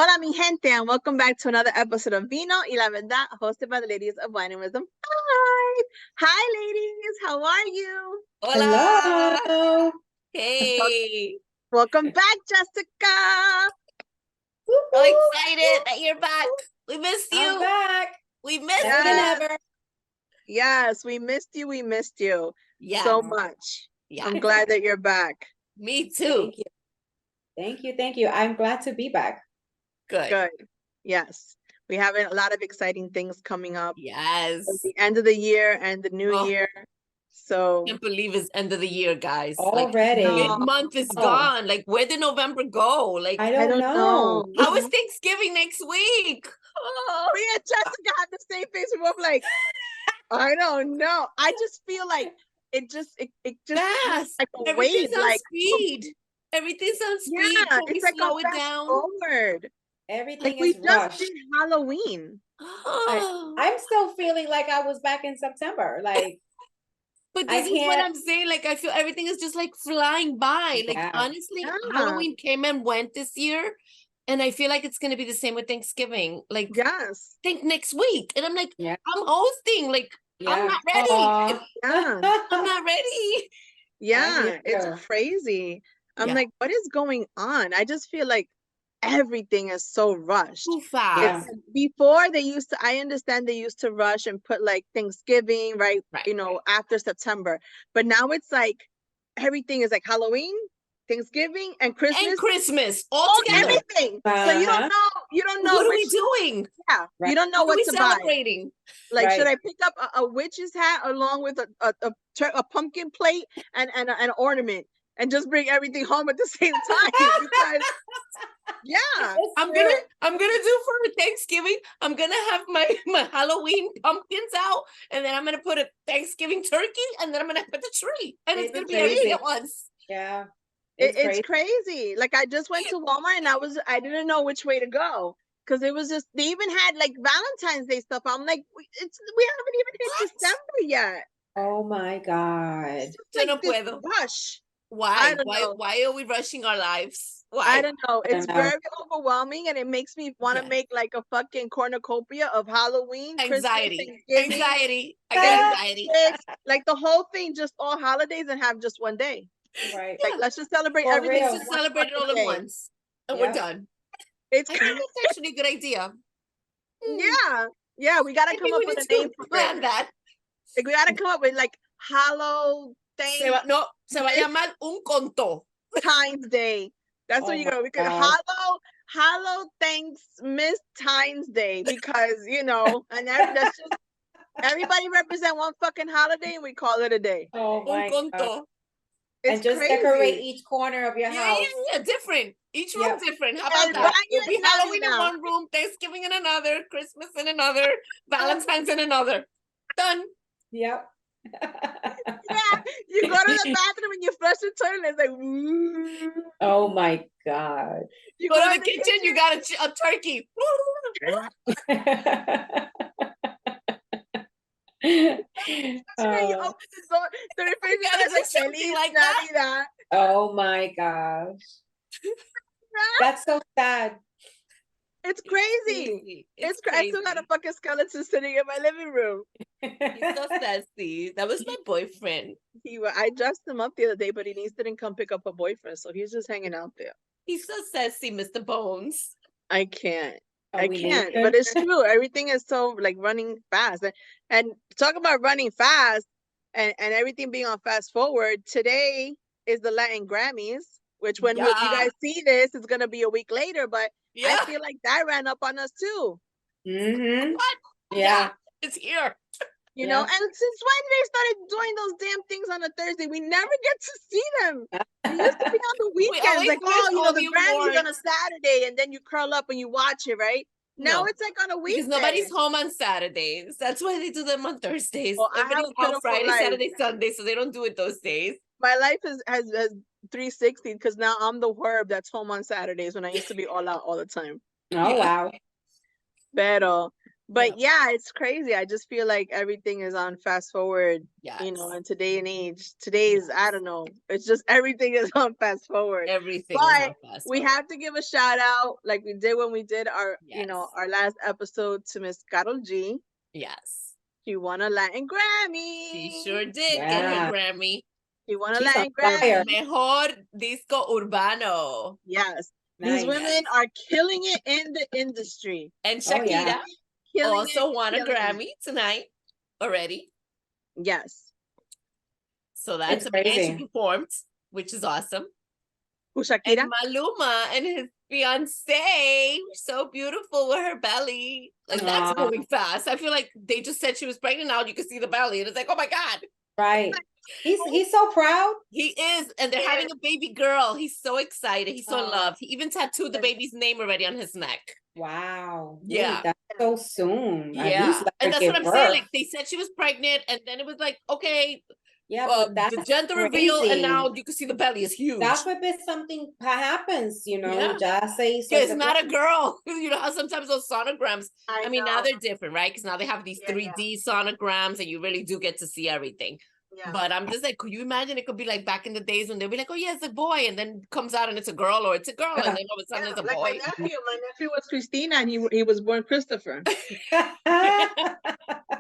Hola, mi gente, and welcome back to another episode of Vino y la Verdad, hosted by the ladies of Wine and Wisdom. Hi, ladies. How are you? Hola. Hello. Hey. Welcome back, Jessica. So excited that you're back. We missed you. I'm back. We missed Better you. than ever. Yes, we missed you. We missed you Yeah. so much. Yeah. I'm glad that you're back. Me too. Thank you. I'm glad to be back. Good. Good. Yes. We have a lot of exciting things coming up. Yes. At the end of the year and the new year. So I can't believe it's end of the year, guys. Already. Like, mid-month is gone. Like, where did November go? Like, I don't know. how is Thanksgiving next week? Oh. Me and Jessica had the same face. We were both like, I don't know. I just feel like it just Fast. like a Everything's wave, on like speed. Everything's on speed. yeah, Can we it's like slow a it fast down? forward. Everything Like we is just rushed. did Halloween. I'm still feeling like I was back in September. Like, but this is what I'm saying. Like, I feel everything is just like flying by. Like, honestly, Halloween came and went this year. And I feel like it's going to be the same with Thanksgiving. Like, yes, think next week. And I'm like, I'm hosting. Like, I'm not ready. Yeah. I'm not ready. Yeah, it's crazy. I'm like, what is going on? I just feel like everything is so rushed. Too fast. Before I understand they used to rush and put like Thanksgiving, right? You know, after September. But now it's like everything is like Halloween, Thanksgiving, and Christmas. All together. Everything. So you don't know what are we doing? Yeah. You don't know what to celebrating? Buy. Like, should I pick up a witch's hat along with a pumpkin plate and an ornament and just bring everything home at the same time? Because I'm gonna do for Thanksgiving. I'm gonna have my Halloween pumpkins out, and then I'm gonna put a Thanksgiving turkey, and then I'm gonna put the tree, and it's gonna be everything at once. Yeah. It's crazy. Like, I just went to Walmart and I didn't know which way to go. Because it was just, they even had like Valentine's Day stuff. I'm like, we haven't even hit December yet. Oh my God. Like this rush. Why? Why are we rushing our lives? Why? I don't know. It's very overwhelming, and it makes me want to make like a fucking cornucopia of Halloween, anxiety. Anxiety. I get anxiety. Like the whole thing, just all holidays, and have just one day. Right. Like, let's just celebrate everything. Let's just celebrate it all at once, and we're done. I think it's actually a good idea. Yeah. We gotta come up with a name for plan that. Like, we gotta come up with like Hallow Day. Se va a llamar un conto. Times Day. That's what you go. We could Hallow Thanks Miss Times Day, because and that's just everybody represent one fucking holiday and we call it a day. Oh my God. It's and just crazy. Decorate each corner of your house. Yeah, different. Each room different. How about that? It'll be Halloween in one room, Thanksgiving in another, Christmas in another, Valentine's in another. Done. Yep. You go to the bathroom and you flush the toilet. It's like, oh my God. You go to the kitchen, you got a turkey. You open the door, the refrigerator is like that. Oh my gosh. That's so sad. It's crazy. It's crazy. I still got a fucking skeleton sitting in my living room. He's so sassy. That was my boyfriend. I dressed him up the other day, but he didn't come pick up a boyfriend, so he's just hanging out there. He's so sassy, Mr. Bones. I can't. But it's true. Everything is so like running fast. And talk about running fast and everything being on fast forward. Today is the Latin Grammys, which when you guys see this, it's gonna be a week later. But I feel like that ran up on us too. Mm-hmm. What? Yeah, it's here. You know, and since when they started doing those damn things on a Thursday, we never get to see them. It used to be on the weekends, like, the Grammys on a Saturday, and then you curl up and you watch it, right? Now it's like on a weekday. Because nobody's home on Saturdays. That's why they do them on Thursdays. Well, everybody's out Friday, Saturday, Sunday, so they don't do it those days. My life has 360 because now I'm the herb that's home on Saturdays when I used to be all out all the time. Oh, wow. Pero But yeah, it's crazy. I just feel like everything is on fast forward, you know, in today and age. Today's, I don't know. It's just everything is on fast forward. Everything but is on fast we forward. have to give a shout out, like we did when we did our, you know, our last episode, to Miss Carol G. Yes. She won a Latin Grammy. She sure did get her Grammy. She won a Latin Grammy. Mejor Disco Urbano. Yes. These women are killing it in the industry. And Shakira also won a Grammy tonight already. Yes. So that's amazing. She performed, which is awesome. Who, Shakira? And Maluma and his fiance, so beautiful with her belly. Like, that's moving fast. I feel like they just said she was pregnant. Now you can see the belly, and it's like, oh my God. Right. He's so proud. He is, and they're having a baby girl. He's so excited. He's so in love. He even tattooed the baby's name already on his neck. Wow. Yeah. Wait, that's so soon. Yeah. And that's what I'm saying. Like, they said she was pregnant, and then it was like, okay, yeah, but that's the gender reveal, and now you can see the belly is huge. That could be something that happens, you know. Just say so. It's not a girl. You know how sometimes those sonograms, I mean, now they're different, right? Because now they have these 3D sonograms, and you really do get to see everything. Yeah. But I'm just like, could you imagine it could be like back in the days when they'll be like, oh yeah, it's a boy, and then comes out and it's a girl, or it's a girl, and then all of a sudden it's a boy. My nephew was Christina, and he was born Christopher.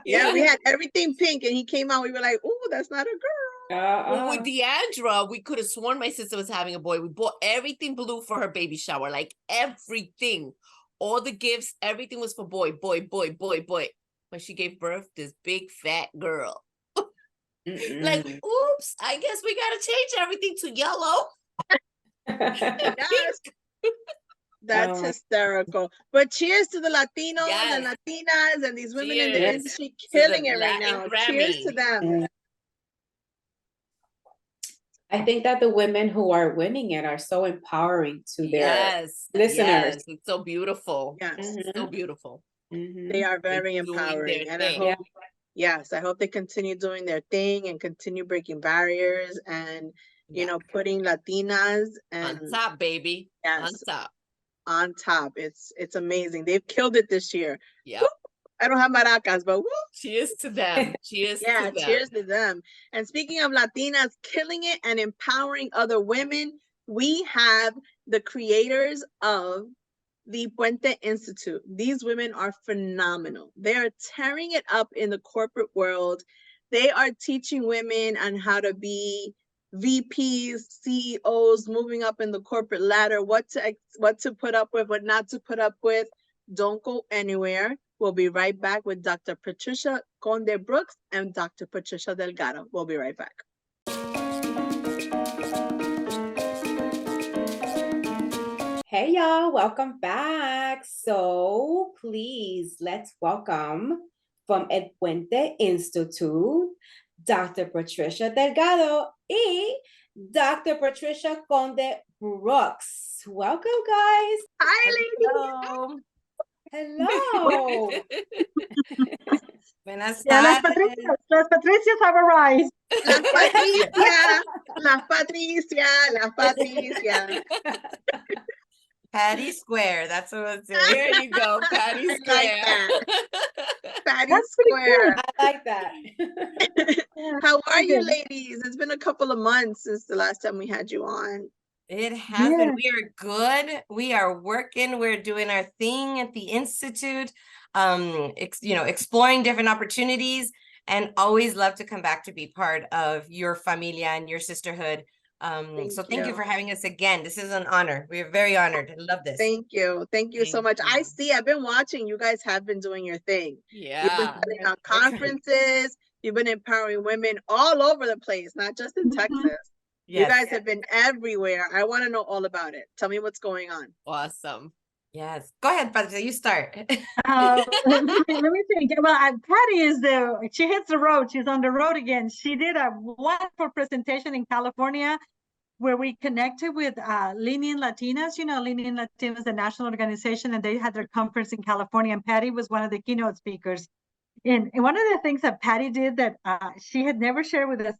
Yeah, we had everything pink, and he came out. We were like, "Ooh, that's not a girl." Well, with Deandra, we could have sworn my sister was having a boy. We bought everything blue for her baby shower, like everything, all the gifts, everything was for boy. But she gave birth to this big fat girl. Like, oops, I guess we gotta change everything to yellow. That's hysterical. But cheers to the Latinos and Latinas and these women in the industry killing it right now. Cheers to them. I think that the women who are winning it are so empowering to their listeners. Yes, it's so beautiful. Yes, so beautiful. They are very empowering, and I hope. Yes, I hope they continue doing their thing and continue breaking barriers and, you know, putting Latinas and on top, baby. Yes, on top. On top. It's amazing. They've killed it this year. Yeah. I don't have maracas, but woo. Cheers to them. Cheers to them. Cheers to them. And speaking of Latinas killing it and empowering other women, we have the creators of the Puente Institute. These women are phenomenal. They are tearing it up in the corporate world. They are teaching women on how to be VPs, CEOs, moving up in the corporate ladder, what to put up with, what not to put up with. Don't go anywhere. We'll be right back with Dr. Patricia Conde Brooks and Dr. Patricia Delgado. We'll be right back. Hey y'all, welcome back. So please let's welcome from El Puente Institute, Dr. Patricia Delgado y Dr. Patricia Conde Brooks. Welcome, guys. Hi, ladies. Hello. Buenas tardes. Las Patricias have arrived. Las Patricia. Patty Square, that's what it's doing. There you go, Patty Square. Patty Square. Cool. I like that. How are you, ladies? It's been a couple of months since the last time we had you on. It has been. We are good. We are working. We're doing our thing at the Institute, exploring different opportunities, and always love to come back to be part of your familia and your sisterhood. Thank you for having us again. This is an honor. We are very honored. I love this. Thank you so much. I've been watching. You guys have been doing your thing. Yeah. You've been putting on conferences. You've been empowering women all over the place, not just in Texas. Yes. You guys have been everywhere. I want to know all about it. Tell me what's going on. Awesome. Yes. Go ahead, Patricia. You start. Let me think. Well, Patty she hits the road. She's on the road again. She did a wonderful presentation in California where we connected with Lenient Latinas. You know, Lenient Latinas, the national organization, and they had their conference in California, and Patty was one of the keynote speakers. And one of the things that Patty did that she had never shared with us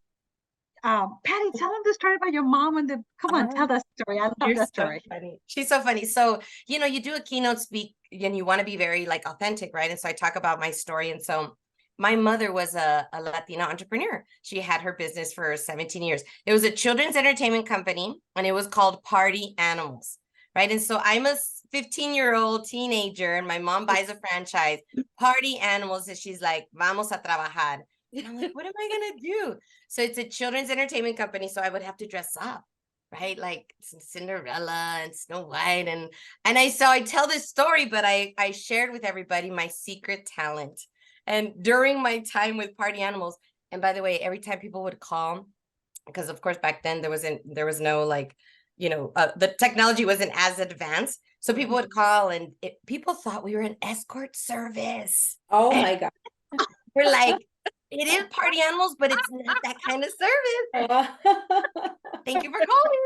Patty, tell them the story about your mom and come on, tell that story. I love that story. So funny. She's so funny. So, you do a keynote speak and you want to be very like authentic, right? And so I talk about my story. And so my mother was a Latina entrepreneur. She had her business for 17 years. It was a children's entertainment company and it was called Party Animals, right? And so I'm a 15-year-old teenager and my mom buys a franchise, Party Animals, and she's like, vamos a trabajar. And I'm like, what am I going to do? So it's a children's entertainment company. So I would have to dress up, right? Like Cinderella and Snow White. And I tell this story, but I shared with everybody my secret talent. And during my time with Party Animals, and by the way, every time people would call, because of course back then there was no like, the technology wasn't as advanced. So people would call and people thought we were an escort service. Oh my God. We're like, it is Party Animals, but it's not that kind of service. Thank you for calling.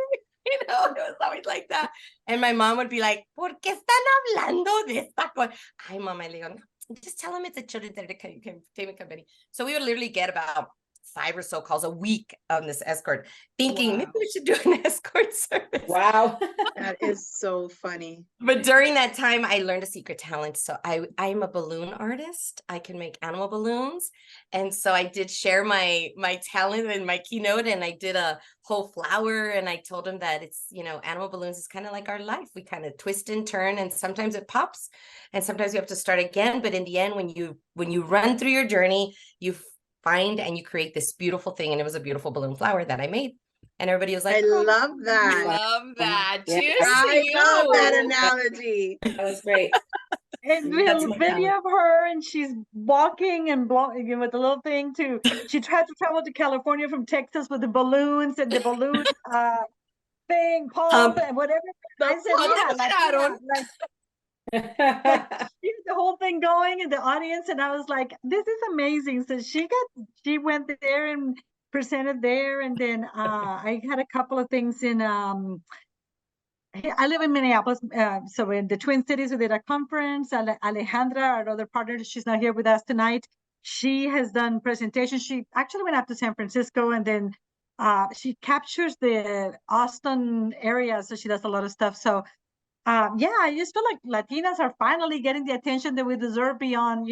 It was always like that. And my mom would be like, ¿Por qué están hablando de esta cosa? Ay, mama, le digo, just tell them it's a children's entertainment company. So we would literally get about 5 or so calls a week on this escort, thinking maybe we should do an escort service. Wow. That is so funny. But during that time, I learned a secret talent. So I'm a balloon artist. I can make animal balloons. And so I did share my talent in my keynote, and I did a whole flower. And I told them that it's, animal balloons is kind of like our life. We kind of twist and turn, and sometimes it pops and sometimes you have to start again. But in the end, when you run through your journey, you find and you create this beautiful thing. And it was a beautiful balloon flower that I made. And everybody was like, I love that. Love that. Yeah. Cheers I to you. love that analogy. That was great. And we have a video of her, and she's walking and blowing with the little thing she tried to travel to California from Texas with the balloons and the balloon thing, pump and whatever. I said, she's the whole thing going in the audience, and I was like, this is amazing. So she went there and presented there, and then I had a couple of things in I live in Minneapolis, so in the Twin Cities we did a conference. Alejandra, our other partner, she's not here with us tonight. She has done presentations. She actually went up to San Francisco, and then she captures the Austin area, so she does a lot of stuff. So I just feel like Latinas are finally getting the attention that we deserve beyond,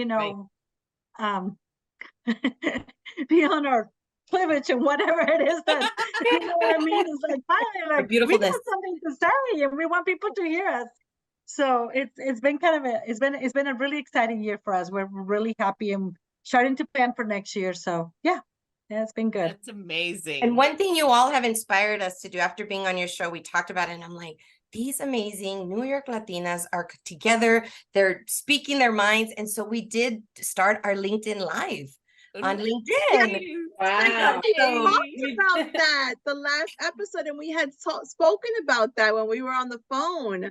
beyond our cleavage and whatever it is that, you know what I mean? It's like, finally, like, we have something to say and we want people to hear us. So it's been kind of it's been a really exciting year for us. We're really happy and starting to plan for next year. So yeah, it's been good. That's amazing. And one thing you all have inspired us to do after being on your show, we talked about it, and I'm like, these amazing New York Latinas are together. They're speaking their minds. And so we did start our LinkedIn Live on LinkedIn. Wow. We talked about that the last episode, and we had spoken about that when we were on the phone.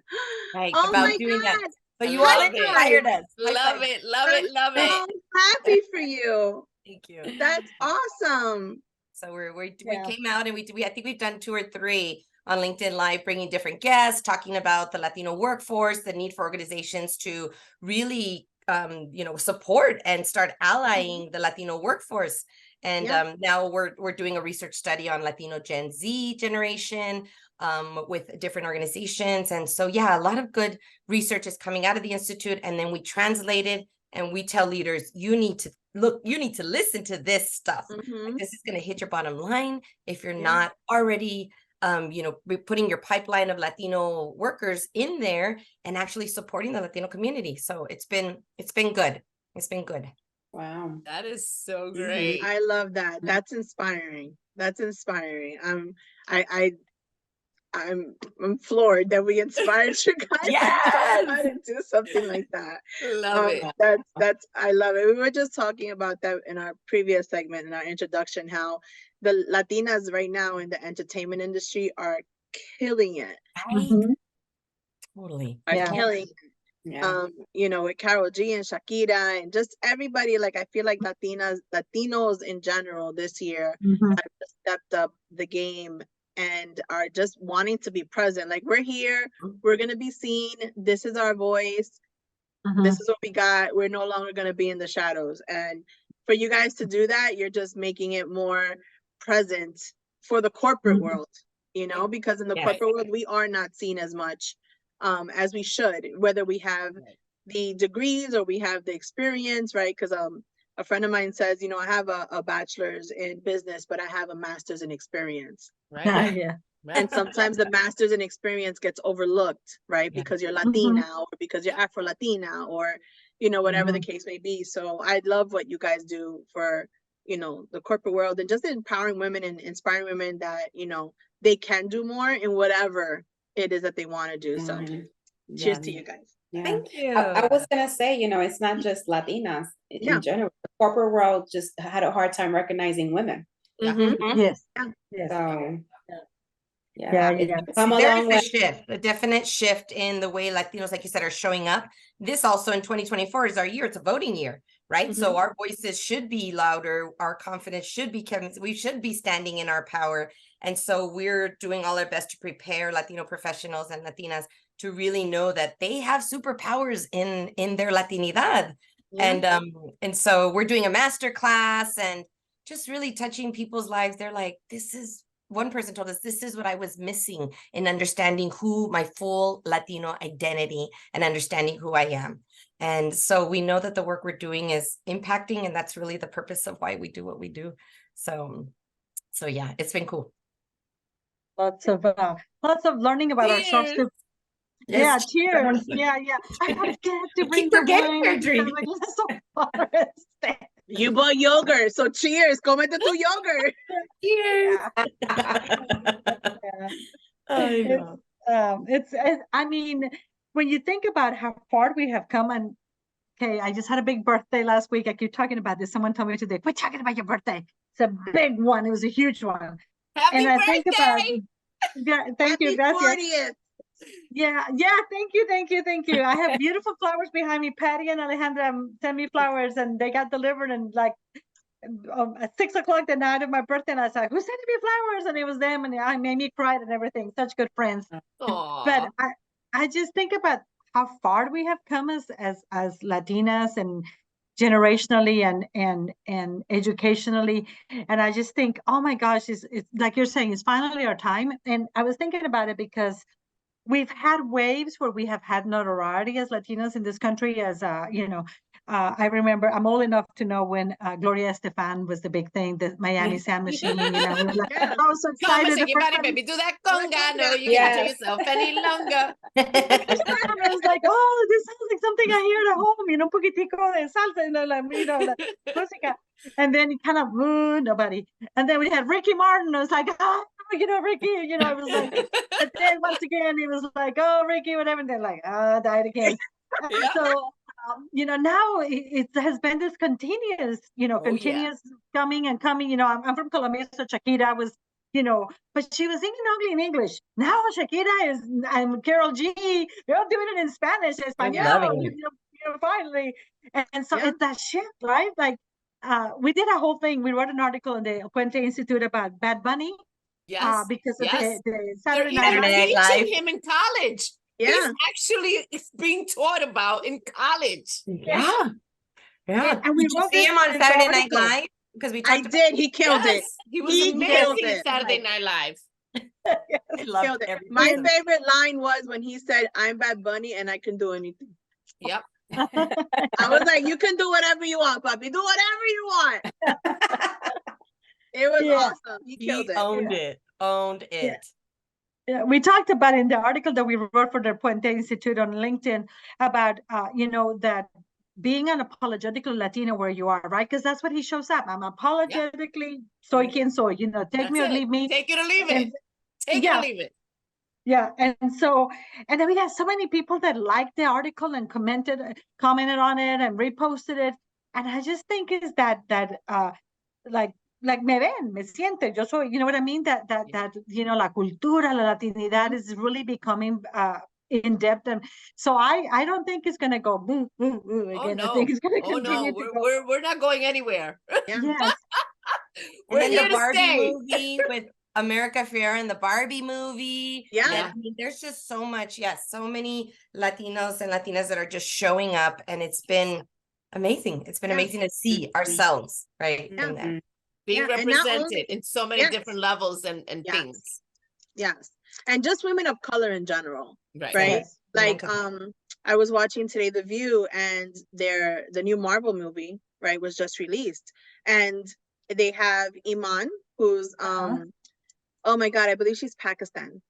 Right, oh about my doing God. that. So you all inspired us. Love it. I'm happy for you. Thank you. That's awesome. So we came out, and I think we've done 2 or 3 on LinkedIn Live, bringing different guests, talking about the Latino workforce, the need for organizations to really, support and start allying the Latino workforce. And now we're doing a research study on Latino Gen Z generation with different organizations. And so, a lot of good research is coming out of the Institute. And then we translate it, and we tell leaders, you need to listen to this stuff. Like, this is going to hit your bottom line if you're not already putting your pipeline of Latino workers in there and actually supporting the Latino community. So it's been good. It's been good. Wow. That is so great. I love that. That's inspiring. I'm floored that we inspired you guys to do something like that. Love it. I love it. We were just talking about that in our previous segment, in our introduction, how the Latinas right now in the entertainment industry are killing it. Totally. Killing it. With Karol G and Shakira and just everybody. Like, I feel like Latinos in general this year have stepped up the game and are just wanting to be present. Like, we're here, we're gonna be seen, this is our voice, this is what we got, we're no longer gonna be in the shadows. And for you guys to do that, you're just making it more present for the corporate world, you know, because in the corporate world, we are not seen as much as we should, whether we have the degrees or we have the experience, right? Because a friend of mine says, you know, I have a bachelor's in business, but I have a master's in experience. Right. Yeah. And sometimes the master's in experience gets overlooked, right? Because you're Latina or because you're Afro-Latina or, you know, whatever the case may be. So I love what you guys do for, you know, the corporate world and just empowering women and inspiring women that, you know, they can do more in whatever it is that they want to do. So cheers to you guys. Yeah. Thank you. I was gonna say, you know, it's not just Latinas in general. The corporate world just had a hard time recognizing women. Yes. So Yeah. it's come a There long is way. a shift, a definite shift in the way Latinos, like you said, are showing up. This also in 2024 is our year. It's a voting year, right? So our voices should be louder. Our confidence should be coming. We should be standing in our power. And so we're doing all our best to prepare Latino professionals and Latinas to really know that they have superpowers in their Latinidad. And so we're doing a master class and just really touching people's lives. They're like, one person told us, this is what I was missing in understanding who my full Latino identity and understanding who I am. And so we know that the work we're doing is impacting, and that's really the purpose of why we do what we do. So yeah, it's been cool. Lots of learning about ourselves too. Yes. Yeah, cheers. Yeah. I forget to bring Keep the forgetting wine. your drink. You bought yogurt, so cheers. Comete tu yogurt. Cheers. I mean, when you think about how far we have come, and okay, I just had a big birthday last week. I keep talking about this. Someone told me today, quit talking about your birthday. It's a big one. It was a huge one. Happy birthday! Think about, thank you, gracias. 40th. Yeah, thank you. I have beautiful flowers behind me. Patty and Alejandra sent me flowers, and they got delivered and like at 6 o'clock the night of my birthday, and I was like, who sent me flowers? And it was them, and I made me cry and everything. Such good friends. But I just think about how far we have come as Latinas and generationally and educationally, and I just think, oh my gosh, it's like you're saying, it's finally our time. And I was thinking about it because we've had waves where we have had notoriety as Latinos in this country. As I remember, I'm old enough to know when Gloria Estefan was the big thing, the Miami Sound Machine. You know, we were like, I was so excited. Baby, do that conga. No, you can't do yourself any longer. I was like, oh, this sounds like something I hear at home. You know, un poquitico de salsa, la música. And then it kind of nobody. And then we had Ricky Martin. I was like, oh, you know, Ricky. You know, I was like, and then once again, he was like, oh, Ricky, whatever. And they're like, died again. So, you know, now it has been this continuous coming and coming. You know, I'm from Colombia, so Shakira was, you know, but she was singing ugly in English. Now Shakira and Carol G, they're all doing it in Spanish, Espanol, you know, finally. And so it's that shift, right? Like, we did a whole thing. We wrote an article in the Puente Institute about Bad Bunny. Yes. Because of the Saturday Night Live. Teaching him in college. Yeah. He's actually being taught about in college. Yeah. And we did you see him on Saturday Night Live? Because I did. He killed it. He was amazing in Saturday Night Live. I loved it. My favorite line was when he said, "I'm Bad Bunny and I can do anything." Yep. I was like, you can do whatever you want, puppy. Do whatever you want. It was awesome. He killed it. Owned it. Yeah, we talked about in the article that we wrote for the Puente Institute on LinkedIn about, you know, that being unapologetically Latino where you are, right? Because that's what he shows up. I'm apologetically soy quien soy, you know, take me or leave me. Take it or leave it. Take it or leave it. Yeah, and then we had so many people that liked the article and commented on it and reposted it. And I just think is that like me ven, me siente, yo soy, you know what I mean? That you know, la cultura, la Latinidad is really becoming in depth, and so I don't think it's gonna go boo again. No. I think it's gonna continue. We're not going anywhere. Yes. We're and here the to Barbie stay. movie with America Ferrera and the Barbie movie. Yeah. I mean, there's just so much. So many Latinos and Latinas that are just showing up, and it's been amazing. It's been amazing to see ourselves, right? Yeah. being represented in so many yes. different levels and Yes. things. Yes. And just women of color in general. Right. Right. Yes. Like, I was watching today The View, and the new Marvel movie, right, was just released. And they have Iman, who's oh my God, I believe she's Pakistan.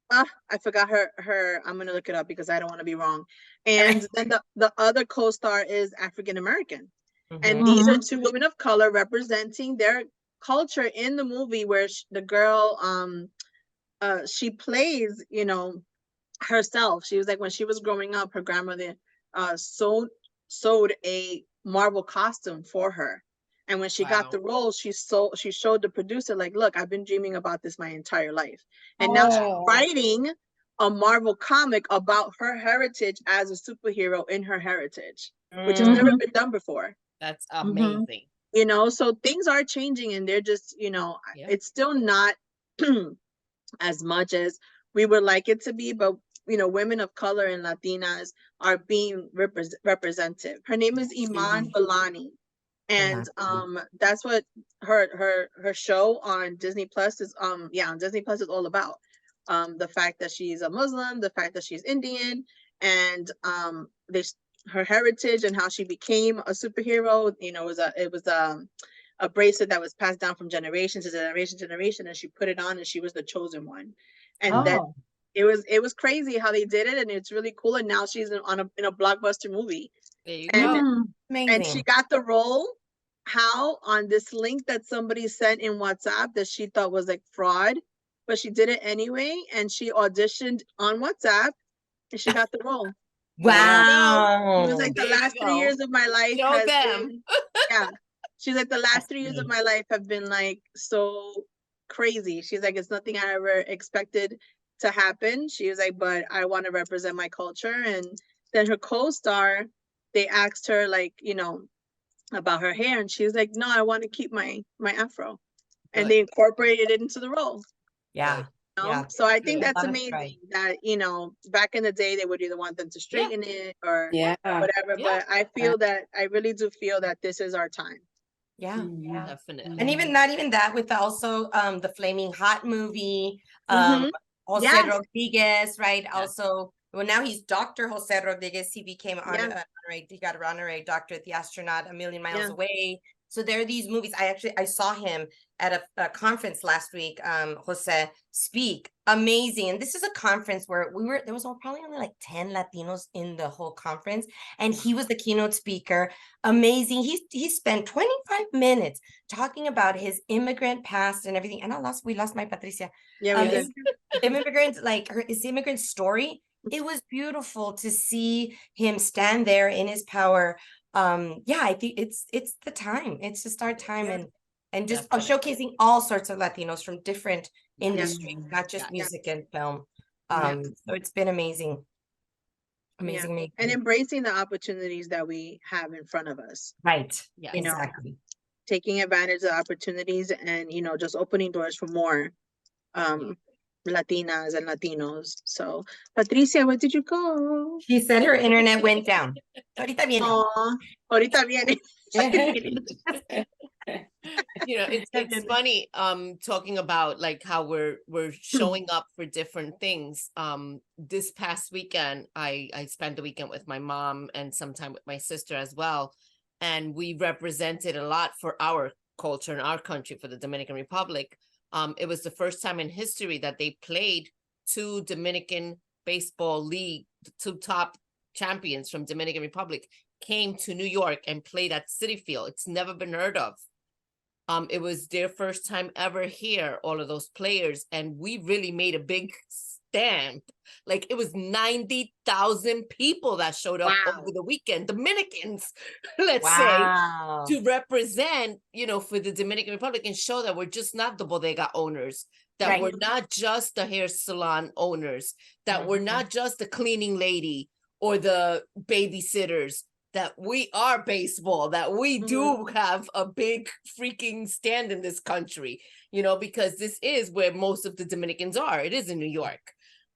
I forgot her. I'm gonna look it up because I don't want to be wrong. And then the other co-star is African American. And these are two women of color representing their culture in the movie, where the girl she plays, you know, herself. She was like, when she was growing up, her grandmother sewed a Marvel costume for her. And when she got the role, she showed the producer, like, look, I've been dreaming about this my entire life. And now she's writing a Marvel comic about her heritage as a superhero in her heritage, which has never been done before. That's amazing. You know, so things are changing, and they're just, you know, it's still not as much as we would like it to be, but you know, women of color and Latinas are being represented. Her name is Iman Balani. And that's what her show on Disney Plus is on Disney Plus is all about. The fact that she's a Muslim, the fact that she's Indian, and her heritage and how she became a superhero. You know, it was a bracelet that was passed down from generation to generation, and she put it on, and she was the chosen one. And then it was crazy how they did it, and it's really cool. And now she's in a blockbuster movie. There you go. And she got the role on this link that somebody sent in WhatsApp that she thought was like fraud, but she did it anyway, and she auditioned on WhatsApp, and she got the role. Wow. It was like the last 3 years of my life. She's like, the last 3 years of my life have been like so crazy. She's like, it's nothing I ever expected to happen. She was like, but I want to represent my culture. And then her co-star, they asked her, like, you know, about her hair, and she was like, no, I want to keep my afro. And they incorporated it into the role. Yeah. You know? So I think that's amazing that, you know, back in the day they would either want them to straighten it or whatever, but I feel that I really do feel that this is our time. Yeah, definitely. And even not even that, with also the Flaming Hot movie, Jose Rodriguez, right? Also, well, now he's Dr. Jose Rodriguez. He became he got an honorary doctor at the astronaut a million miles away. So there are these movies. I saw him at a conference last week, Jose speak. Amazing. And this is a conference where there was probably only like 10 Latinos in the whole conference. And he was the keynote speaker. Amazing. He spent 25 minutes talking about his immigrant past and everything. And we lost my Patricia. Yeah, we did. Immigrant, like his immigrant story. It was beautiful to see him stand there in his power. I think it's the time. It's just our time, and just showcasing all sorts of Latinos from different industries, not just music and film. So it's been amazing. Amazing. And embracing the opportunities that we have in front of us. Right. You exactly. know, taking advantage of opportunities, and, you know, just opening doors for more Latinas and Latinos. So, Patricia, where did you go? She said her internet went down. Ahorita viene. Ahorita viene. You know, it's funny talking about like how we're showing up for different things. This past weekend I spent the weekend with my mom and sometime with my sister as well, and we represented a lot for our culture in our country, for the Dominican Republic. It was the first time in history that they played two Dominican baseball league, two top champions from Dominican Republic came to New York and played at Citi Field. It's never been heard of. It was their first time ever here, all of those players, and we really made a big stand. Like, it was 90,000 people that showed up over the weekend, Dominicans, let's say, to represent, you know, for the Dominican Republic, and show that we're just not the bodega owners, that we're not just the hair salon owners, that we're not just the cleaning lady or the babysitters, that we are baseball, that we do have a big freaking stand in this country, you know, because this is where most of the Dominicans are. It is in New York.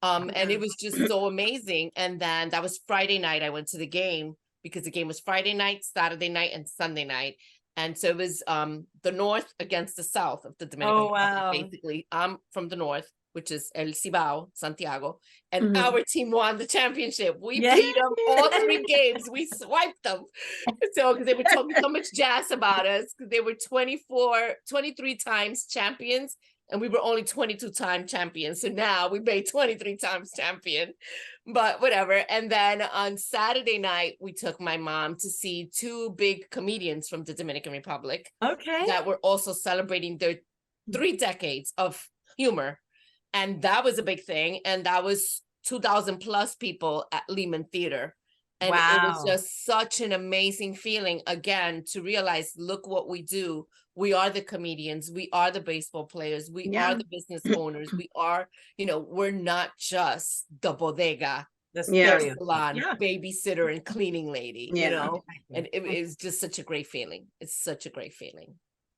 And it was just so amazing. And then that was Friday night. I went to the game because the game was Friday night, Saturday night, and Sunday night. And so it was the North against the South of the Dominican Republic. Basically, I'm from the North, which is El Cibao, Santiago, and our team won the championship. We beat them all 3 games. We swiped them. So, because they were talking so much jazz about us, because they were 23 times champions, and we were only 22-time champions. So now we made 23 times champion, but whatever. And then on Saturday night, we took my mom to see 2 big comedians from the Dominican Republic. Okay. That were also celebrating their 3 decades of humor. And that was a big thing. And that was 2,000 plus people at Lehman Theater. And it was just such an amazing feeling, again, to realize, look what we do. We are the comedians. We are the baseball players. We are the business owners. We are, we're not just the bodega, the salon, babysitter and cleaning lady, and it is just such a great feeling. It's such a great feeling.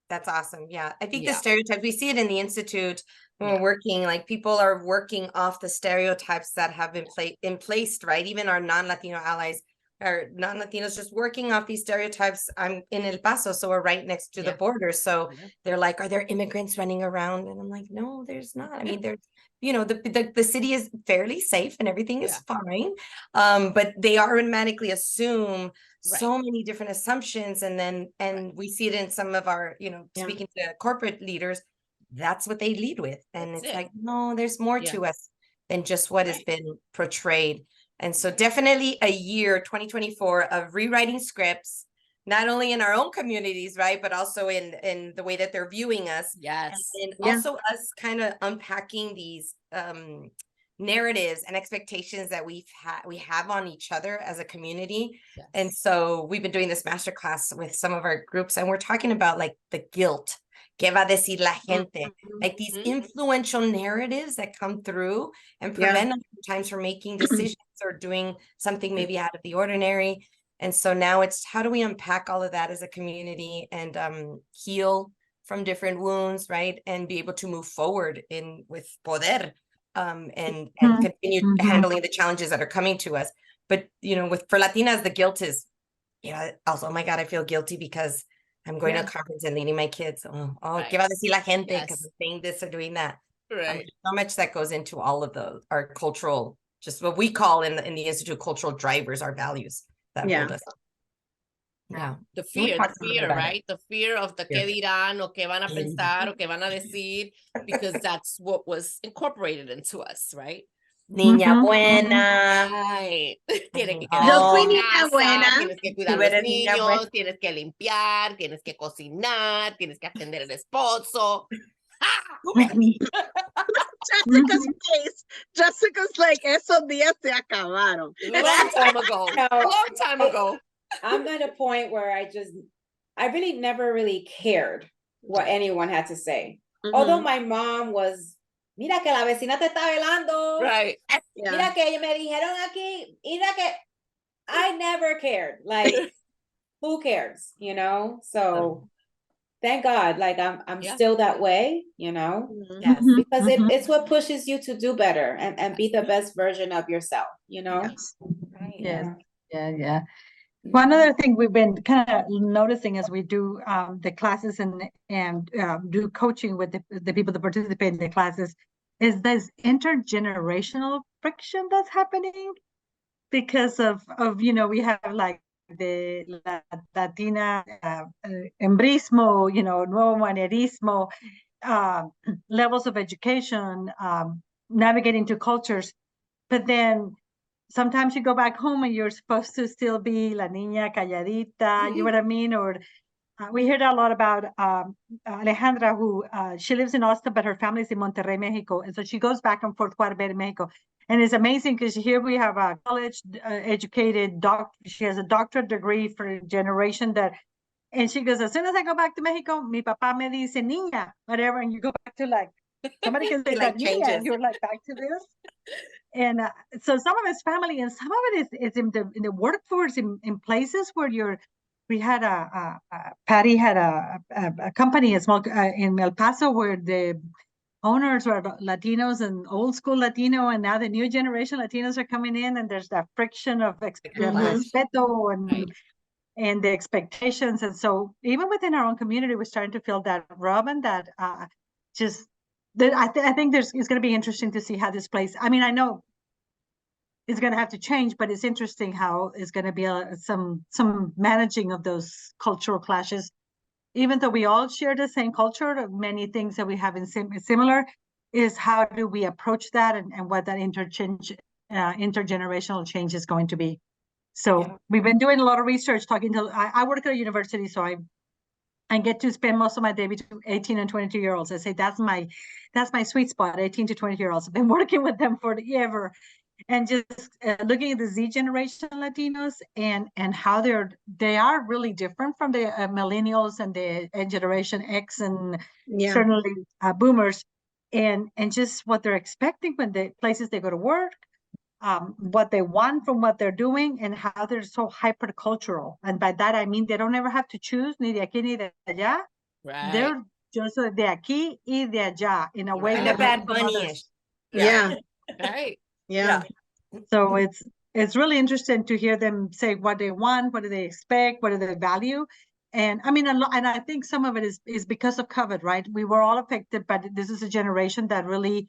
That's awesome. Yeah. I think the stereotypes, we see it in the Institute when we're working, like people are working off the stereotypes that have been in place, right? Even our non-Latino allies or non-Latinos just working off these stereotypes. I'm in El Paso, so we're right next to the border. So they're like, are there immigrants running around? And I'm like, no, there's not. I mean, there's, the city is fairly safe and everything is fine. But they automatically assume so many different assumptions. And we see it in some of our, speaking to corporate leaders, that's what they lead with. And it's like, no, there's more to us than just what has been portrayed. And so definitely a year, 2024, of rewriting scripts, not only in our own communities, right, but also in the way that they're viewing us. Yes. And also us kind of unpacking these narratives and expectations that we have on each other as a community. Yes. And so we've been doing this masterclass with some of our groups, and we're talking about like the guilt. ¿Qué va a decir la gente? Like these influential narratives that come through and prevent us sometimes from making decisions or doing something maybe out of the ordinary. And so now it's how do we unpack all of that as a community and heal from different wounds, right? And be able to move forward with poder and continue handling the challenges that are coming to us. But, for Latinas, the guilt is, also, oh my God, I feel guilty because I'm going to a conference and leading my kids. ¿Qué va a decir la gente? Because I'm saying this or doing that. Right. So much that goes into all of our cultural, just what we call in the Institute, cultural drivers, our values that hold us. Yeah. The fear, right? The fear of the que dirán, o que van a pensar, o que van a decir, because that's what was incorporated into us, right? Niña buena. Ay, tienes que Yo fui niña buena. Tienes que cuidar a los niños, tienes que limpiar, tienes que cocinar, tienes que atender al esposo. Jessica's face. Jessica's like, esos días se acabaron. Long time ago. I'm at a point where I really never really cared what anyone had to say. Although my mom was, mira que la vecina te está velando. Right. Mira que me dijeron aquí. Mira que I never cared. Like, who cares? So thank God, like I'm still that way, Yes, because it's what pushes you to do better and be the best version of yourself, Yes. Right. Yeah. One other thing we've been kind of noticing as we do the classes and do coaching with the people that participate in the classes is this intergenerational friction that's happening because of we have like the Latina embrismo, nuevo manerismo, levels of education, navigating to cultures, but then sometimes you go back home and you're supposed to still be la niña calladita, you know what I mean? Or we heard a lot about Alejandra, who she lives in Austin, but her family's in Monterrey, Mexico. And so she goes back and forth quite a bit in Mexico. And it's amazing because here we have a college educated doctor. She has a doctorate degree for a generation and she goes, as soon as I go back to Mexico, mi papá me dice niña, whatever. And you go back to like, somebody can say like niña, and you're like back to this. And so some of it's family and some of it is in the workforce in places where we had Patty had a company, a small in El Paso, where the owners were Latinos and old school Latino, and now the new generation Latinos are coming in, and there's that friction of respeto and and the expectations. And so even within our own community, we're starting to feel that rub and that I think it's going to be interesting to see how this plays. I mean, I know it's going to have to change, but it's interesting how it's going to be some managing of those cultural clashes. Even though we all share the same culture, many things that we have in similar is how do we approach that and what that intergenerational change is going to be. So we've been doing a lot of research, talking to, I work at a university, so I get to spend most of my day between 18 and 22-year-olds. I say that's my sweet spot, 18 to 20-year-olds. I've been working with them forever. And just looking at the Z generation Latinos and how they are really different from the millennials and the Generation X and certainly boomers, and just what they're expecting when the places they go to work, what they want from what they're doing, and how they're so hypercultural. And by that I mean they don't ever have to choose ni de aquí ni de allá. Right. They're just de aquí y de allá in a way. Kind of Bad Bunny-ish. Yeah. Right. Yeah. So it's really interesting to hear them say what they want, what do they expect, what do they value. And I mean, and I think some of it is because of COVID, right? We were all affected, but this is a generation that really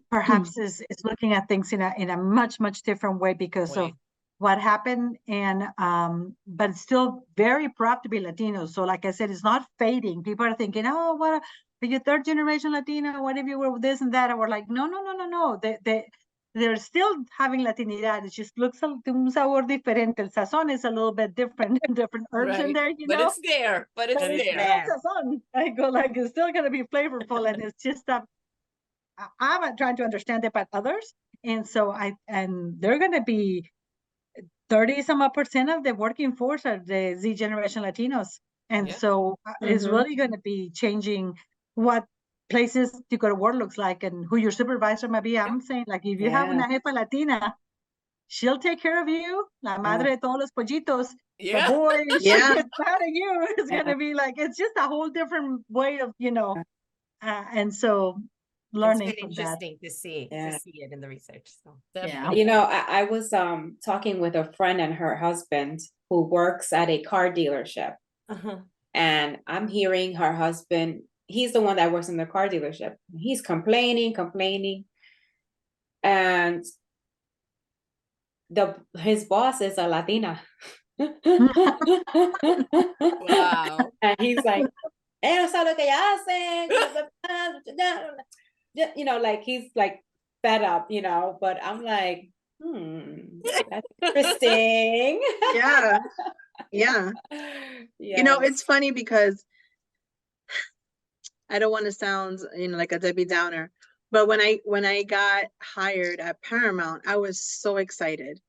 perhaps is looking at things in a much, much different way because of what happened. And but it's still very proud to be Latino. So like I said, it's not fading. People are thinking, oh, what are you third generation Latino? What if you were this and that? And we're like, no. They're still having Latinidad. It just looks un sabor diferente. El sazón is a little bit different, different herbs in there, you know. But it's there. But it's there. Sazón. I go like, it's still going to be flavorful, and it's just I'm trying to understand it about others, and so they're going to be 30% of the working force are the Z generation Latinos, and so it's really going to be changing what places to go to work looks like and who your supervisor might be. I'm saying, like, if you have una jefa Latina, she'll take care of you, la madre de todos los pollitos. Yeah. But boy, she gets proud of you. It's gonna be like, it's just a whole different way of, and so learning it's been interesting to see it in the research. So you know, I was talking with a friend and her husband who works at a car dealership, and I'm hearing her husband. He's the one that works in the car dealership. He's complaining, and his boss is a Latina. Wow. And he's like, no sabe lo que ella hace. You know, like he's like fed up, but I'm like, that's interesting. Yeah. It's funny because I don't want to sound, like a Debbie Downer, but when I got hired at Paramount, I was so excited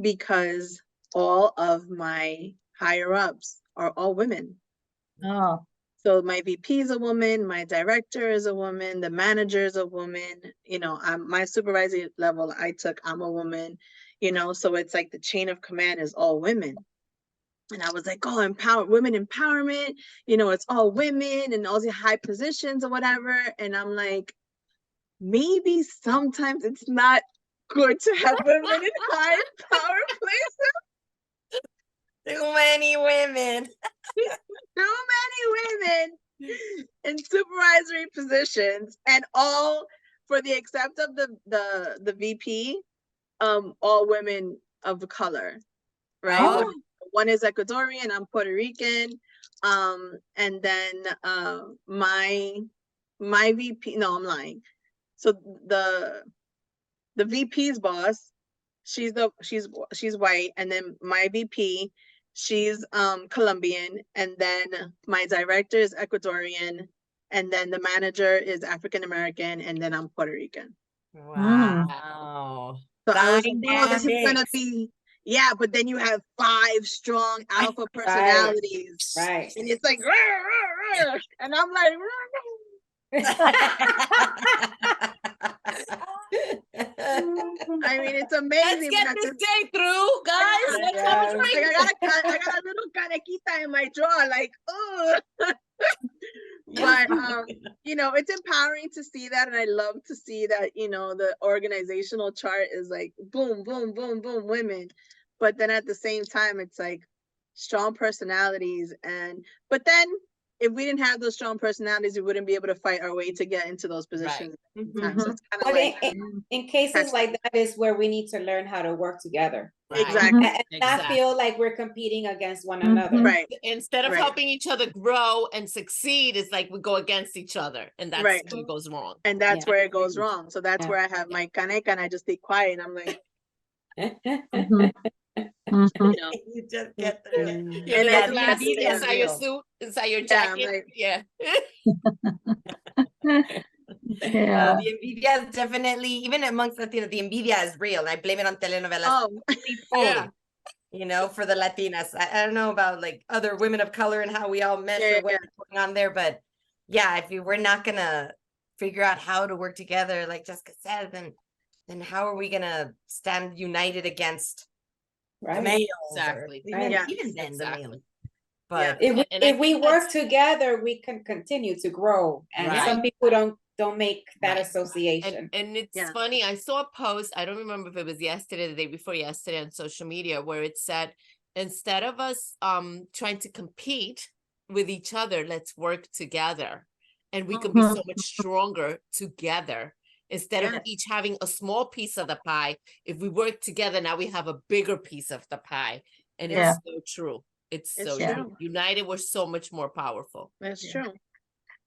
because all of my higher ups are all women. Oh. So my VP is a woman, my director is a woman, the manager is a woman, my supervisory level I'm a woman, so it's like the chain of command is all women. And I was like, oh, women empowerment, it's all women and all the high positions or whatever. And I'm like, maybe sometimes it's not good to have women in high power places. Too many women. Too many women in supervisory positions, and all, for the except of the VP, all women of color, right? Oh. One is Ecuadorian, I'm Puerto Rican, and then my VP, no, I'm lying. So the VP's boss, she's white, and then my VP, she's Colombian, and then my director is Ecuadorian, and then the manager is African American, and then I'm Puerto Rican. Wow. So I was like, oh, this is gonna be. Yeah, but then you have 5 strong alpha personalities. Right. And it's like, rah, rah, rah. And I'm like, I mean, it's amazing. Let's get this day through, guys. Let's have a drink. I got a little canequita in my jaw, like, oh. But it's empowering to see that, and I love to see that, the organizational chart is like boom, boom, boom, boom, women. But then at the same time, it's like, strong personalities, but then if we didn't have those strong personalities, we wouldn't be able to fight our way to get into those positions. Right. So it's kind of But like in cases like that is where we need to learn how to work together. Right. exactly. And not feel like we're competing against one another. Right. Instead of helping each other grow and succeed, it's like we go against each other, and that's where it goes wrong. And that's where it goes wrong. So that's where I have my caneca and I just stay quiet and I'm like, You just get through it. And I I do inside your suit, inside your jacket. Yeah, Yeah. The envidia is definitely, even amongst Latinos, the envidia is real. I blame it on telenovelas. Yeah. You know, for the Latinas. I don't know about like other women of color and how we all mesh or what's going on there, but yeah, if we're not gonna figure out how to work together, like Jessica said, then how are we gonna stand united against the males? Exactly. Even then, the males. But if we work together, we can continue to grow. And some people don't make that association. And it's funny, I saw a post, I don't remember if it was yesterday, the day before yesterday on social media, where it said, instead of us trying to compete with each other, let's work together. And we can be so much stronger together. Instead of each having a small piece of the pie, if we work together, now we have a bigger piece of the pie. And it's so true. It's so true. United, we're so much more powerful. That's true.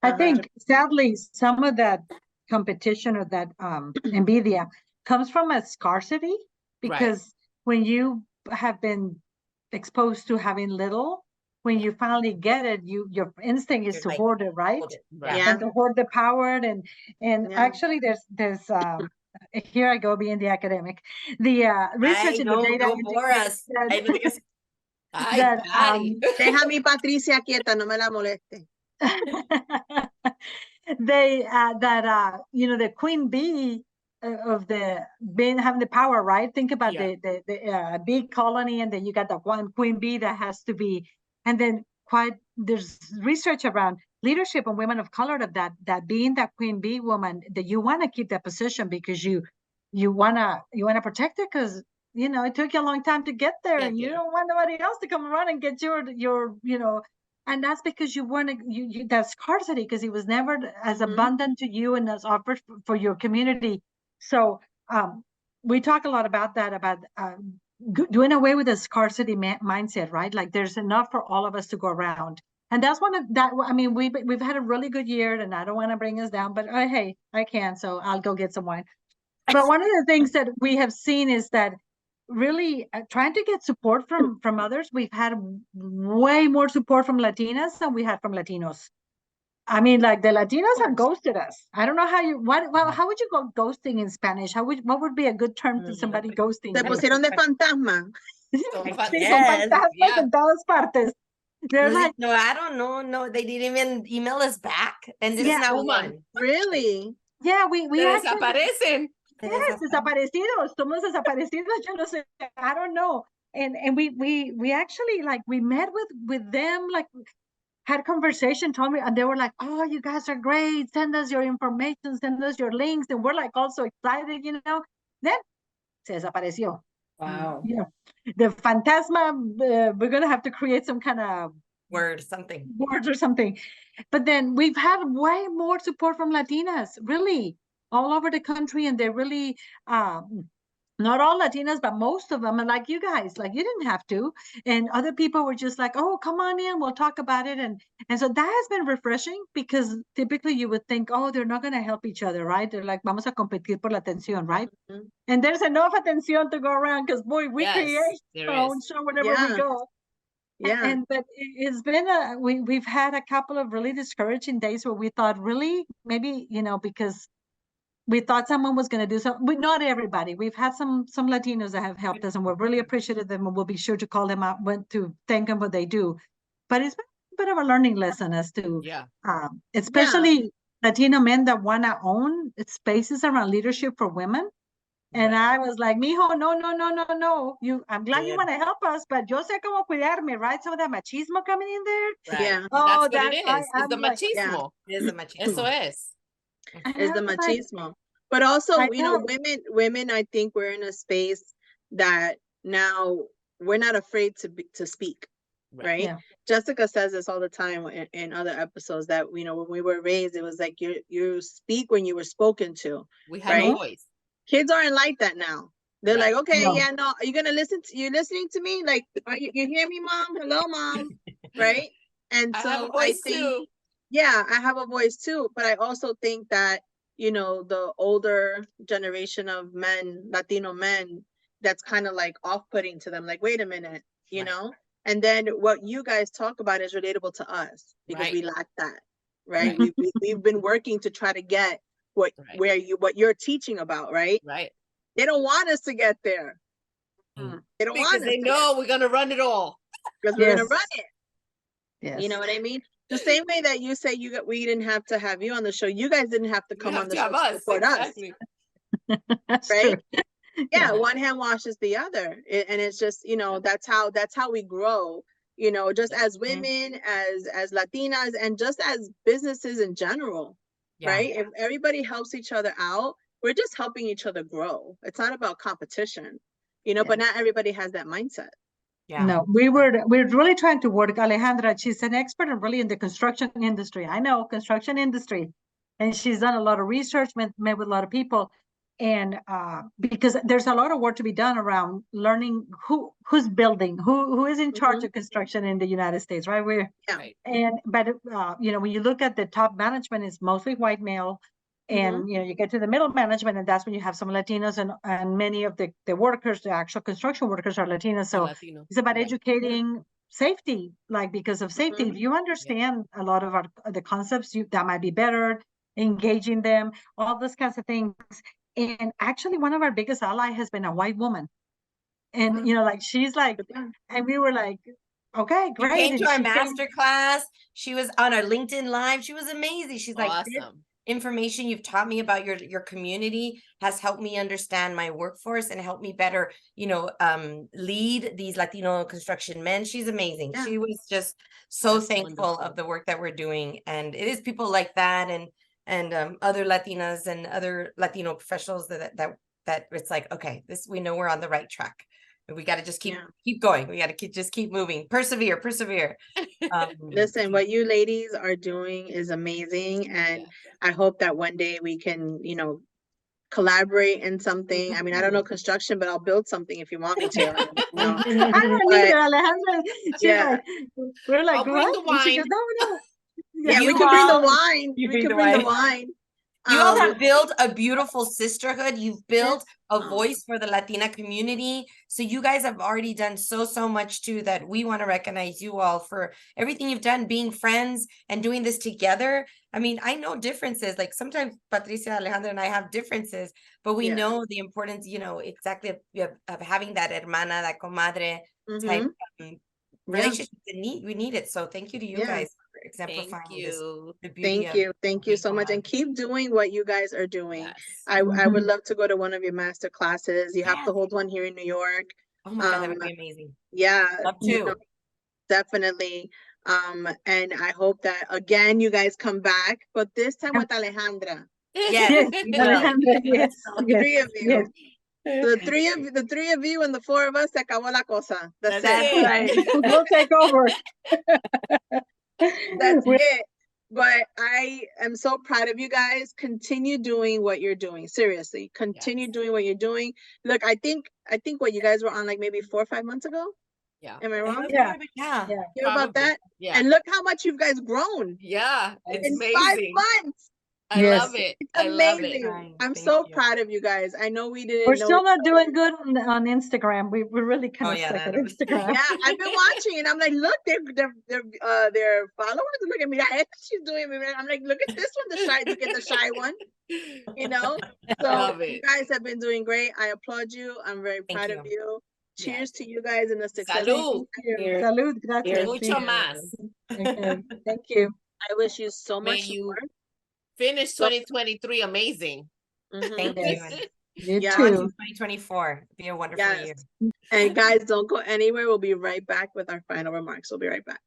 I think sadly some of that competition or that envidia comes from a scarcity, because when you have been exposed to having little, when you finally get it, your instinct is to hoard it, right? And to hoard the power. And actually there's here I go being the academic. The research in the data deja mi Patricia quieta, no me la moleste. The queen bee of the having the power, right? Think about the bee colony, and then you got the one queen bee that has to be, and then there's research around leadership and women of color of that being that queen bee woman, that you want to keep that position because you want to protect it, because it took you a long time to get there, and you don't want nobody else to come around and get your and that's because you weren't that scarcity, because it was never as abundant to you and as offered for your community. So we talk a lot about that, about doing away with the scarcity mindset, right? Like there's enough for all of us to go around. And that's one of that. I mean, we've had a really good year, and I don't want to bring us down, but hey, I can, so I'll go get some wine. But one of the things that we have seen is that really trying to get support from others. We've had way more support from Latinas than we had from Latinos. I mean, like the Latinos have ghosted us. I don't know how would you go ghosting in Spanish? What would be a good term to somebody ghosting? Se pusieron de fantasma. Son fantasmas en todas partes. They're like, no, I don't know. No, they didn't even email us back. And this is not one. Really? Yeah, we desaparecen. Yes, desaparecidos. Somos desaparecidos. Yo no sé. I don't know. And we actually, like, we met with them, like, had conversation, told me, and they were like, oh, you guys are great. Send us your information, send us your links. And we're like also excited, Then se desapareció. Wow. The fantasma, we're going to have to create some kind of words or something. But then we've had way more support from Latinas, really, all over the country. And they're really, not all Latinas, but most of them are like, you guys, like, you didn't have to. And other people were just like, oh, come on in, we'll talk about it. And so that has been refreshing, because typically you would think, oh, they're not going to help each other, right? They're like, vamos a competir por la atención, right? And there's enough attention to go around, because boy, we create our own show whenever we go. Yeah. But it's been we've had a couple of really discouraging days where we thought, really, maybe, because we thought someone was going to do something, but not everybody. We've had some Latinos that have helped us, and we're really appreciative of them, and we'll be sure to call them out to thank them what they do. But it's been a bit of a learning lesson as to, especially Latino men that want to own spaces around leadership for women. And I was like, mijo, no. I'm glad you want to help us, but yo sé cómo cuidarme, right? Some of that machismo coming in there. Right. Yeah. Oh, that's what it is. It's the machismo. It is the machismo. Eso es. Is the machismo. But also, women, I think we're in a space that now we're not afraid to speak. right? Yeah. Jessica says this all the time in other episodes that, you know, when we were raised, it was like you speak when you were spoken to. We had a voice. Kids aren't like that now. They're like, okay, No. yeah, no, are you gonna listen to, you listening to me? Like, you hear me, mom? Hello, mom, right? And I have a so voice think, too. yeah, I have a voice too, but I also think that, you know, the older generation of men, Latino men, that's kind of like off-putting to them, like, wait a minute, you know? And then what you guys talk about is relatable to us because we lack that, right? We've been working to try to get what you're teaching about, right? Right. They don't want us to get there. They don't want us they know we're gonna run it all. because we're gonna run it. Yes. You know what I mean? The same way that you say we didn't have to have you on the show, you guys didn't have to come on the show to support us. That's right? true. Yeah, one hand washes the other. And it's just, you know, that's how we grow, you know, just as women, as Latinas, and just as businesses in general, right? If everybody helps each other out, we're just helping each other grow. It's not about competition, you know, but not everybody has that mindset. No, we're really trying to work. Alejandra, she's an expert and really in the construction industry. I know construction industry, and she's done a lot of research, met with a lot of people, and because there's a lot of work to be done around learning who's building, who is in charge of construction in the United States, right? But you know, when you look at the top management, it's mostly white male. And you know, you get to the middle management, and that's when you have some Latinos, and many of the workers, the actual construction workers, are Latinos. So it's about educating safety, like because of safety. If you understand a lot of the concepts, that might be better, engaging them, all those kinds of things. And actually, one of our biggest allies has been a white woman, and you know, like she's like, and we were like, okay, great. She came to our master class. She was on our LinkedIn Live. She was amazing. She's like, awesome. Information you've taught me about your community has helped me understand my workforce and helped me better, you know, lead these Latino construction men. She's amazing. She was just so thankful of the work that we're doing. And it is people like that and other Latinas and other Latino professionals that it's like, okay, we know we're on the right track. We got to just keep going. We got to just keep moving. Persevere. Listen, what you ladies are doing is amazing. And I hope that one day we can, you know, collaborate in something. I mean, I don't know construction, but I'll build something if you want me to. I don't either, Alejandra. Like, we're like, I'll bring the wine. Goes, no. Yeah, we can bring the wine. We can bring the wine. You all have built a beautiful sisterhood. You've built a voice for the Latina community. So you guys have already done so much too, that we want to recognize you all for everything you've done, being friends and doing this together. I mean, I know differences. Like sometimes Patricia, Alejandra, and I have differences, but we know the importance, you know, exactly of having that hermana, that comadre type relationship. We need it. So thank you to you guys for exemplifying the beauty. Thank you so much, and keep doing what you guys are doing. I would love to go to one of your master classes. You have to hold one here in New York. Oh my God, that would be amazing. Yeah, love to. You know, definitely. And I hope that again you guys come back, but this time with Alejandra. Yes, Alejandra, yes. Three of you. Yes. The three of you and the four of us, se acabó la cosa. That's it. Right. We'll take over. That's it. But I am so proud of you guys. Continue doing what you're doing. Seriously, continue doing what you're doing. Look, I think what you guys were on like maybe 4 or 5 months ago. Yeah. Am I wrong? Yeah. Hear about that? Yeah. And look how much you guys grown. Yeah. It's in amazing. 5 months. I love it. It's I amazing. love it. I'm so proud of you guys. I know we didn't. We're still not doing good on Instagram. We're really kind of stuck at Instagram. Yeah, I've been watching and I'm like, look, their followers. Look at me. She's doing me. I'm like, look at this one. Look at the shy one. You know. So you guys have been doing great. I applaud you. I'm very proud of you. Cheers to you guys and the success. Salud. Salud. Gracias. Mucho más. Okay. Thank you. I wish you so much support. Finish 2023 amazing. Thank you. You too. 2024 be a wonderful year. And guys, don't go anywhere. We'll be right back with our final remarks. We'll be right back.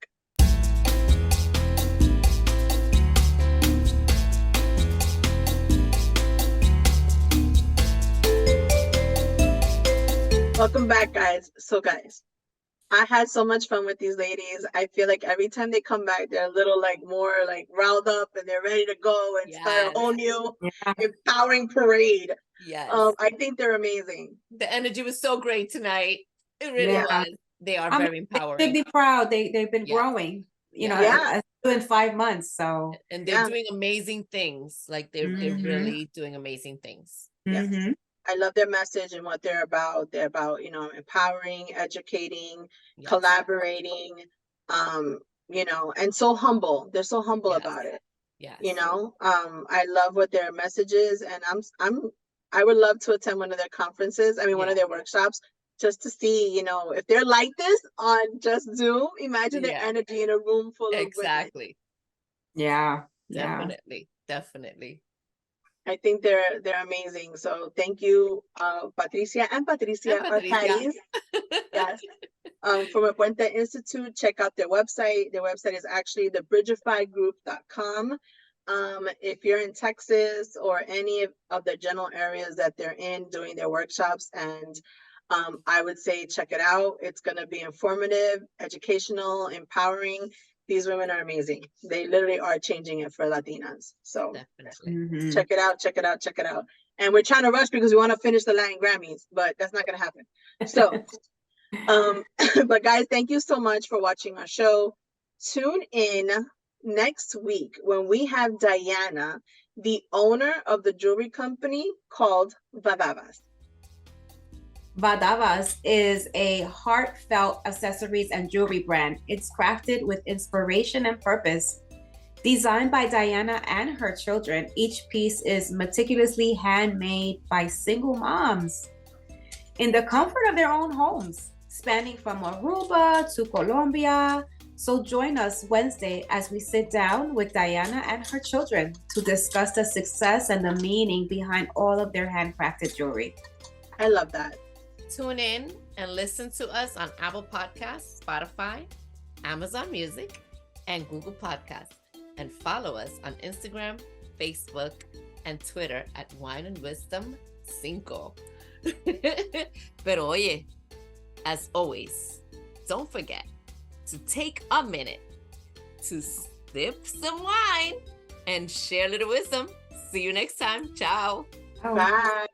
Welcome back, guys. So guys, I had so much fun with these ladies. I feel like every time they come back, they're a little like more like riled up and they're ready to go and start a whole new empowering parade. Yes. I think they're amazing. The energy was so great tonight. It really was. They are very empowering. They'd be proud. They've been growing, you know, in 5 months. So and they're doing amazing things. Like they're really doing amazing things. Yes. I love their message and what they're about. They're about, you know, empowering, educating, collaborating, you know, and so humble. They're so humble about it. Yes. You know, I love what their message is, and I would love to attend one of their conferences. I mean, one of their workshops, just to see, you know, if they're like this on just Zoom. Imagine their energy in a room full of women. Yeah. Definitely. I think they're amazing. So thank you, Patricia and Patricia. Yes. From a Puente Institute, check out their website. Their website is actually thebridgifygroup.com. If you're in Texas or any of the general areas that they're in doing their workshops, and I would say check it out. It's going to be informative, educational, empowering. These women are amazing. They literally are changing it for Latinas. So check it out. And we're trying to rush because we want to finish the Latin Grammys, but that's not going to happen. So, but guys, thank you so much for watching our show. Tune in next week when we have Diana, the owner of the jewelry company called Vadavas. Vadavas is a heartfelt accessories and jewelry brand. It's crafted with inspiration and purpose. Designed by Diana and her children, each piece is meticulously handmade by single moms in the comfort of their own homes, spanning from Aruba to Colombia. So join us Wednesday as we sit down with Diana and her children to discuss the success and the meaning behind all of their handcrafted jewelry. I love that. Tune in and listen to us on Apple Podcasts, Spotify, Amazon Music, and Google Podcasts. And follow us on Instagram, Facebook, and Twitter at Wine and Wisdom 5. Pero oye, as always, don't forget to take a minute to sip some wine and share a little wisdom. See you next time. Ciao. Bye.